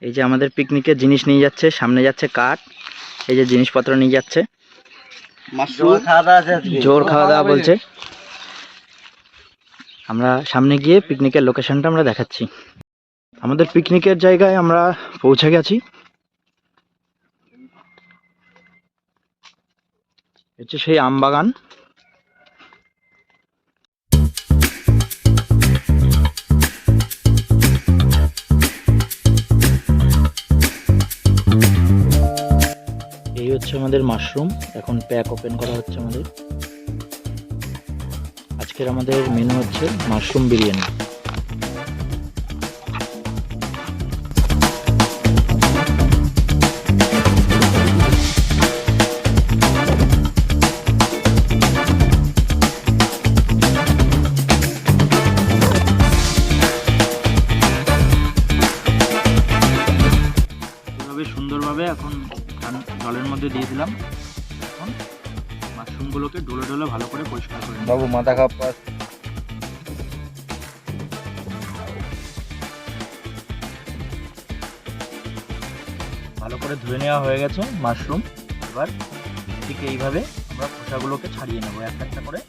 এই যে আমাদের পিকনিকের জিনিস নিয়ে যাচ্ছে, সামনে যাচ্ছে কাঠ, এই যে জিনিসপত্র নিয়ে যাচ্ছে। জোর খাওয়া দাওয়া বলছে। আমরা সামনে গিয়ে পিকনিকের লোকেশনটা আমরা দেখাচ্ছি। আমাদের পিকনিকের জায়গায় আমরা পৌঁছে গেছি। হচ্ছে সেই আম বাগান। এই হচ্ছে আমাদের মাশরুম, এখন প্যাক ওপেন করা হচ্ছে আমাদের। আজকের আমাদের মেনু হচ্ছে মাশরুম বিরিয়ানি। এভাবে সুন্দরভাবে এখন জলের মধ্যে দিয়ে দিলাম। এখন মাশরুমগুলোকে ডলে ডলে ভালো করে পরিষ্কার করে নিই। বাবু মাথা খাপ ভালো করে ধুয়ে নেওয়া হয়ে গেছে মাশরুম। এবার ঠিক এইভাবে আমরা খোসাগুলোকে ছাড়িয়ে নেবো, একটা করে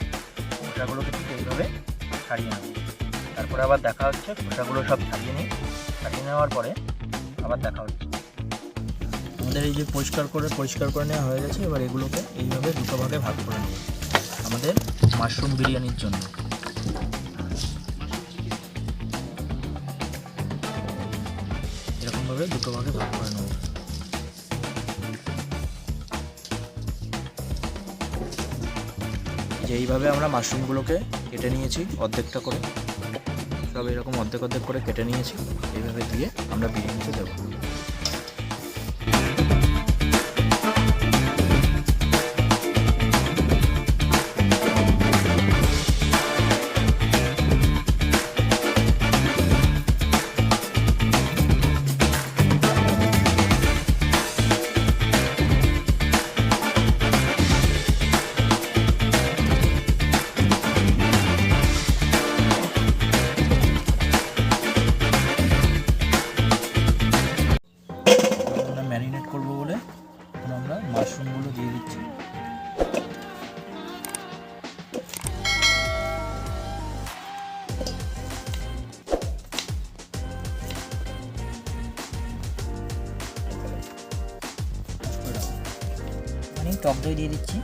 খোসাগুলোকে ঠিক এইভাবে ছাড়িয়ে নেবো। তারপরে আবার দেখা হচ্ছে, খোসাগুলো সব ছাড়িয়ে নিই। ছাড়িয়ে নেওয়ার পরে আবার দেখা হচ্ছে। আমাদের এই যে পরিষ্কার করে নেওয়া হয়ে গেছে। এবার এগুলোকে এইভাবে দুটো ভাগে ভাগ করে নেব আমাদের মাশরুম বিরিয়ানির জন্য। এরকমভাবে দুটো ভাগে ভাগ করে নেব। যে এইভাবে আমরা মাশরুমগুলোকে কেটে নিয়েছি অর্ধেকটা করে, সব এরকম অর্ধেক অর্ধেক করে কেটে নিয়েছি। এইভাবে দিয়ে আমরা বিরিয়ানিতে দেবো। ম্যারিনেট করবো বলে এখন আমরা মাশরুমগুলো দিয়ে দিচ্ছি। আমি টক দই দিয়ে দিচ্ছি,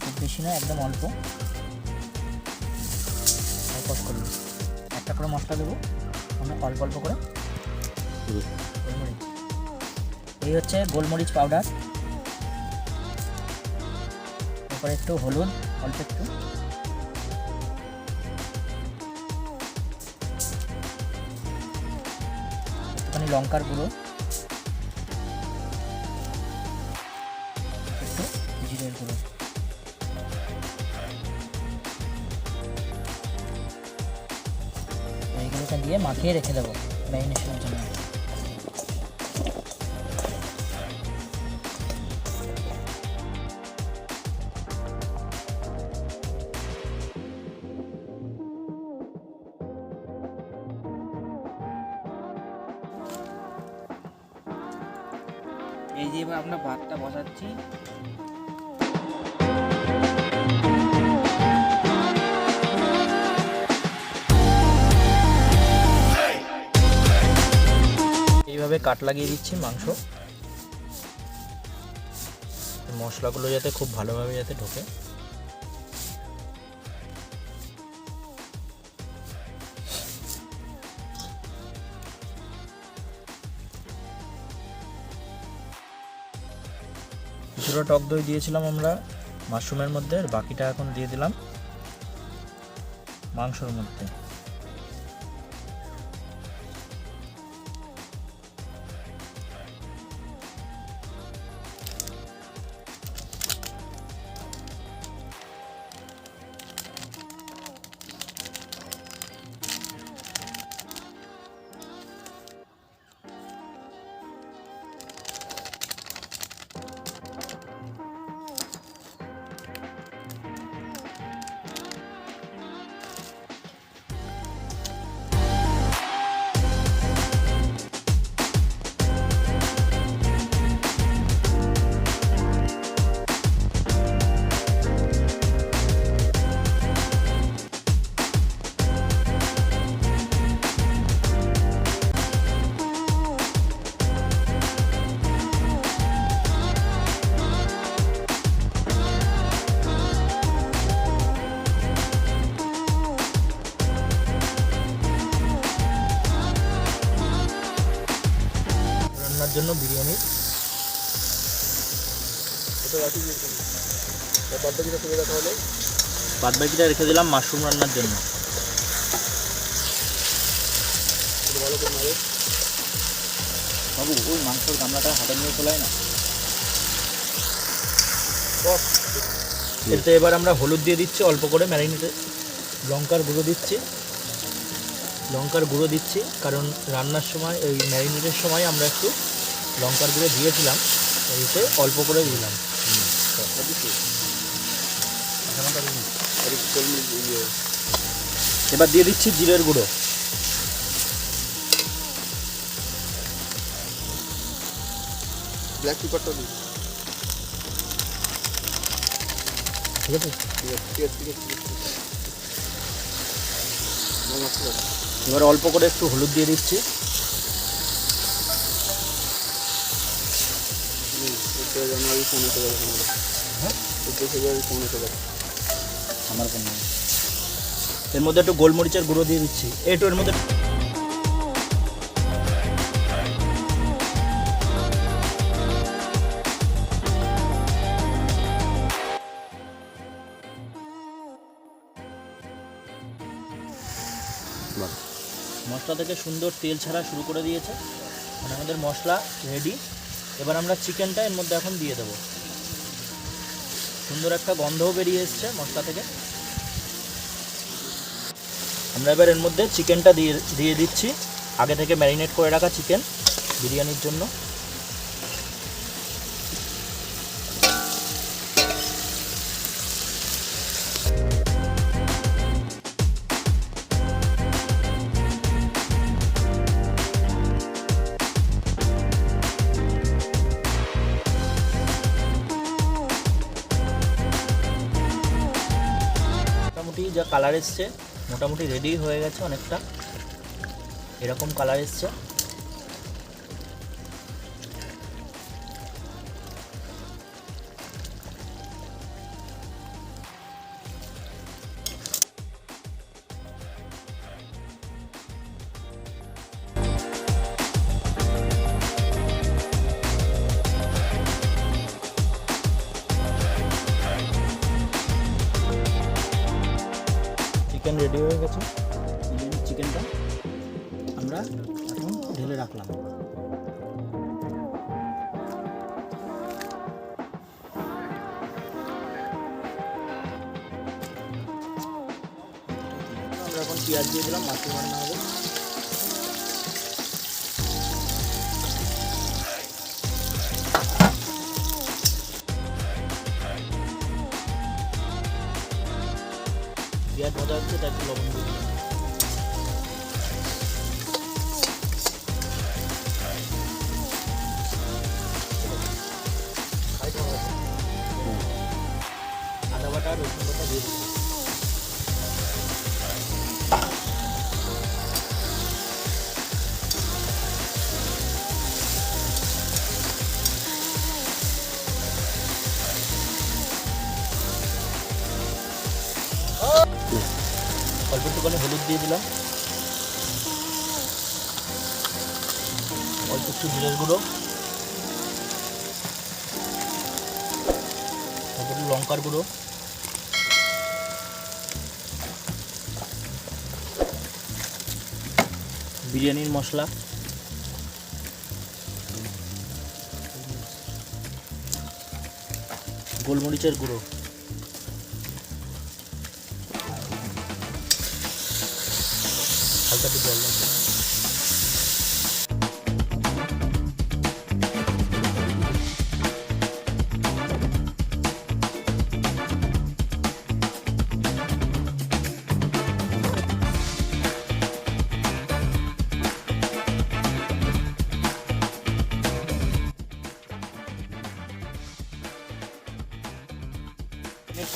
খুব বেশি না, একদম অল্প। একটা করে মশলা দেবো আমরা অল্প অল্প করে। এই হচ্ছে গোলমরিচ পাউডার, তারপরে একটু হলুদ, অল্প একটু, একটুখানি লঙ্কার গুঁড়ো, একটু জিরের গুঁড়ো। এইগুলোকে দিয়ে মাখিয়ে রেখে দেবো ম্যারিনেশনের জন্য। এই যে এবার আমরা ভাতটা বসাচ্ছি। এইভাবে কাট লাগিয়ে দিচ্ছি মাংস, মশলাগুলো যাতে খুব ভালোভাবে যাতে ঢোকে। কিছুটা টক দই দিয়েছিলাম আমরা মাশরুমের মধ্যে, আর বাকিটা এখন দিয়ে দিলাম মাংসর মধ্যে। রান্নার জন্য বিরিয়ানি। বাদ বাকিটা রেখে দিলাম মাশরুম রান্নার জন্য। বাবু ওই মাংসের গামলাটা হাতে নিয়ে চলাই না। এতে এবার আমরা হলুদ দিয়ে দিচ্ছি অল্প করে ম্যারিনেটে, লঙ্কার গুঁড়ো দিচ্ছি কারণ রান্নার সময় এই ম্যারিনেটের সময় আমরা একটু লঙ্কার গুঁড়ো দিয়েছিলাম, এতে অল্প করে দিলাম। এবার দিয়ে দিচ্ছি জিরের গুঁড়ো, ব্ল্যাক পেপারটা দিই। ঠিক আছে। এবার অল্প করে একটু হলুদ দিয়ে দিচ্ছি। আমার ফোন এর মধ্যে একটু গোলমরিচের গুঁড়ো দিয়ে দিচ্ছি, একটু এর মধ্যে মশলা থেকে সুন্দর তেল ছাড়া শুরু করে দিয়েছে, মানে আমাদের মশলা রেডি। এবার আমরা চিকেনটা এর মধ্যে এখন দিয়ে দেবো। সুন্দর একটা গন্ধও বেরিয়ে এসছে মশলা থেকে। আমরা এবার এর মধ্যে চিকেনটা দিয়ে দিচ্ছি, আগে থেকে ম্যারিনেট করে রাখা চিকেন বিরিয়ানির জন্য। মোটামুটি যা কালার এসছে, মোটামুটি রেডি হয়ে গেছে, অনেকটা এরকম কালার এসছে। চিকেন রেডি হয়ে গেছে। চিকেনটা আমরা এখন ঢেলে রাখলাম। আমরা এখন পেঁয়াজ দিয়ে দিলাম, মাশরুম রান্না হবে। পেঁয়াজ ভাজা হচ্ছে, তাই একটু লবণ দিয়ে দিলাম। আদা বাটা রসুন বাটা দিয়ে দিলাম। অল্প একটুখানি হলুদ দিয়ে দিলাম, অল্প একটু জিরের গুঁড়ো, অল্প একটু লঙ্কার গুঁড়ো, বিরিয়ানির মশলা, গোলমরিচের গুঁড়ো, হালকা একটু জল লাগবে।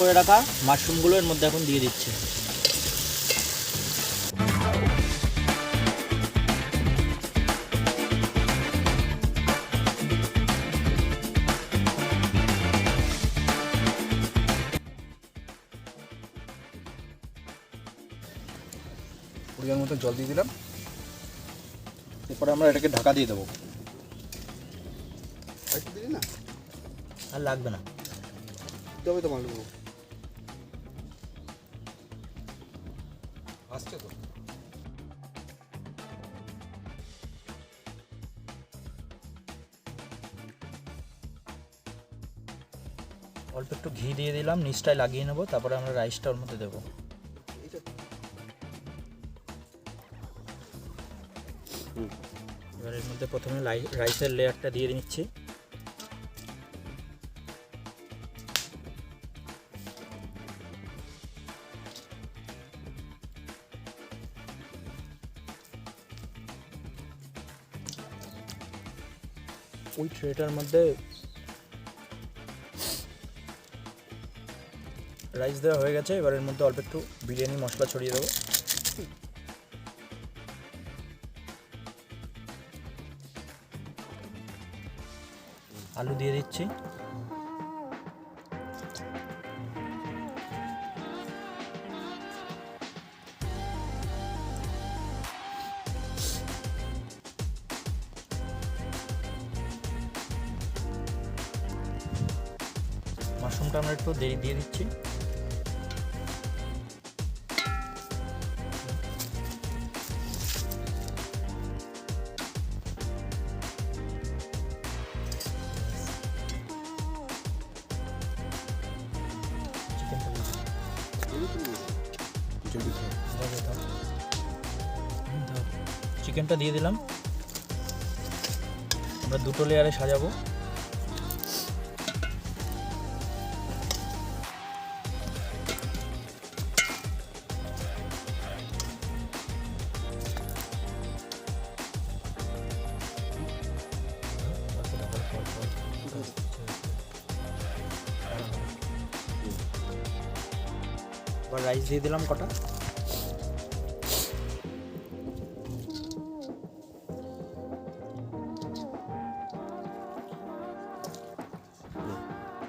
করে রাখা মাশরুমগুলো এর মধ্যে এখন দিয়ে দিচ্ছে। পরিমাণ মতো জল দিয়ে দিলাম। এরপরে আমরা এটাকে ঢাকা দিয়ে দেবো। একটু দিলি না আর লাগবে না। তবে তো মালুম আসছে তো। অল্প একটু ঘি দিয়ে দিলাম, নিচটায় লাগিয়ে নেবো, তারপরে আমরা রাইসটা ওর মধ্যে দেবো। এবার এর মধ্যে প্রথমে রাইসের লেয়ারটা দিয়ে নিচ্ছি। ওই ট্রেটার মধ্যে রাইস দেওয়া হয়ে গেছে। এবার এর মধ্যে অল্প একটু বিরিয়ানি মশলা ছড়িয়ে দেবো। আলু দিয়ে দিচ্ছি। মাশরুমটা আমরা একটু দেরি দিয়ে দিচ্ছি। চিকেনটা দিয়ে দিলাম। আমরা দুটো লেয়ারে সাজাবো। এবার রাইস দিয়ে দিলাম কটা।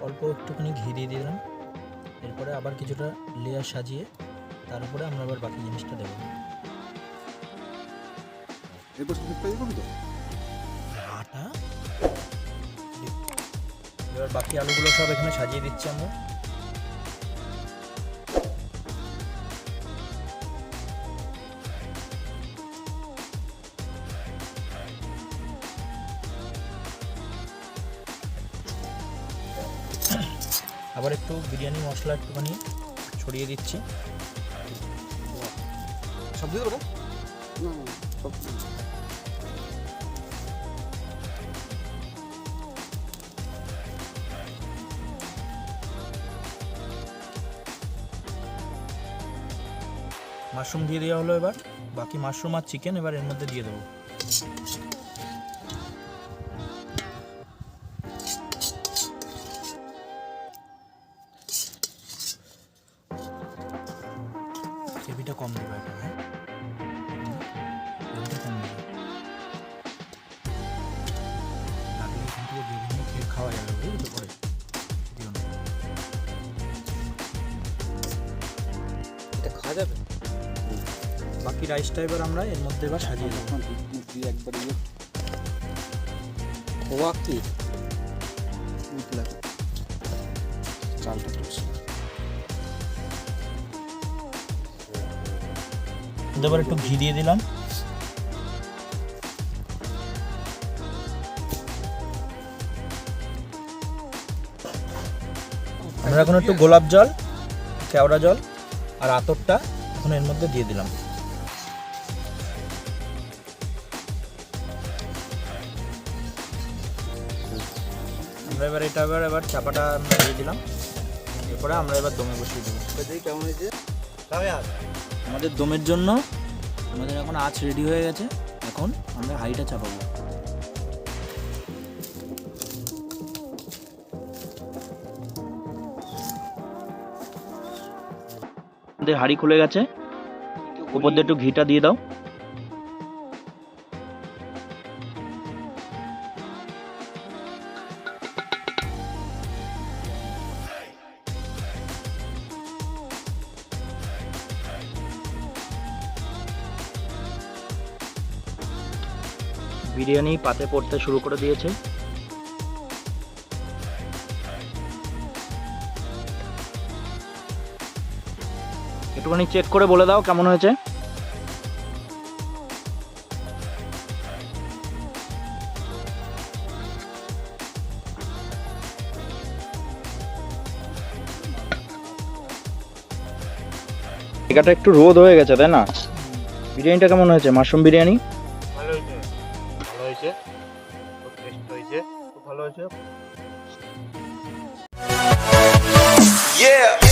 অল্প একটুখানি ঘি দিয়ে দিলাম। এরপরে আবার কিছুটা লেয়ার সাজিয়ে তার উপরে আমরা আবার বাকি জিনিসটা দেবো। এবার বাকি আলুগুলো সব এখানে সাজিয়ে দিচ্ছি আমরা। আবার একটু বিরিয়ানি মশলা একটুখানি ছড়িয়ে দিচ্ছি। সব দিয়ে দেবো মাশরুম দিয়ে দেওয়া হলো। এবার বাকি মাশরুম আর চিকেন এবার এর মধ্যে দিয়ে দেবো। গ্রেভিটা কম দেবো এটা, হ্যাঁ গ্রেভিটা কম দেবো, লাগলে এখান থেকে গ্রেভি নিয়ে খেয়ে খাওয়া যাবে, বুঝলি তো? পরে দিও না, এটা খাওয়া যাবে। বাকি রাইসটা এবার আমরা এর মধ্যে এবার সাজিয়ে দেবো। একবার খোয়া কি চালটা এবার একটু ঘি দিয়ে দিলাম। আমরা এখন একটু গোলাপ জল, কেওড়া জল আর আতরটা এখন এর মধ্যে দিয়ে দিলাম। আমরা এবার এটা এবার চাপাটা আমরা দিয়ে দিলাম। এরপরে আমরা এবার দমে বসিয়ে দেবো। কেমন হয়েছে? আমাদের দমের জন্য আমাদের এখন আঁচ রেডি হয়ে গেছে। এখন আমরা হাঁড়িটা চাপাবো। আমাদের হাঁড়ি খুলে গেছে, উপর দিয়ে একটু ঘিটা দিয়ে দাও। বিরিয়ানি পাতে পড়তে শুরু করে দিয়েছে। একটুখানি চেক করে বলে দাও কেমন হয়েছে। জায়গাটা একটু রোদ হয়ে গেছে তাই না? বিরিয়ানিটা কেমন হয়েছে? মাশরুম বিরিয়ানি ভালো হয়েছে, ভালো হয়েছে, খুব টেস্ট হয়েছে, খুব ভালো হয়েছে। Yeah.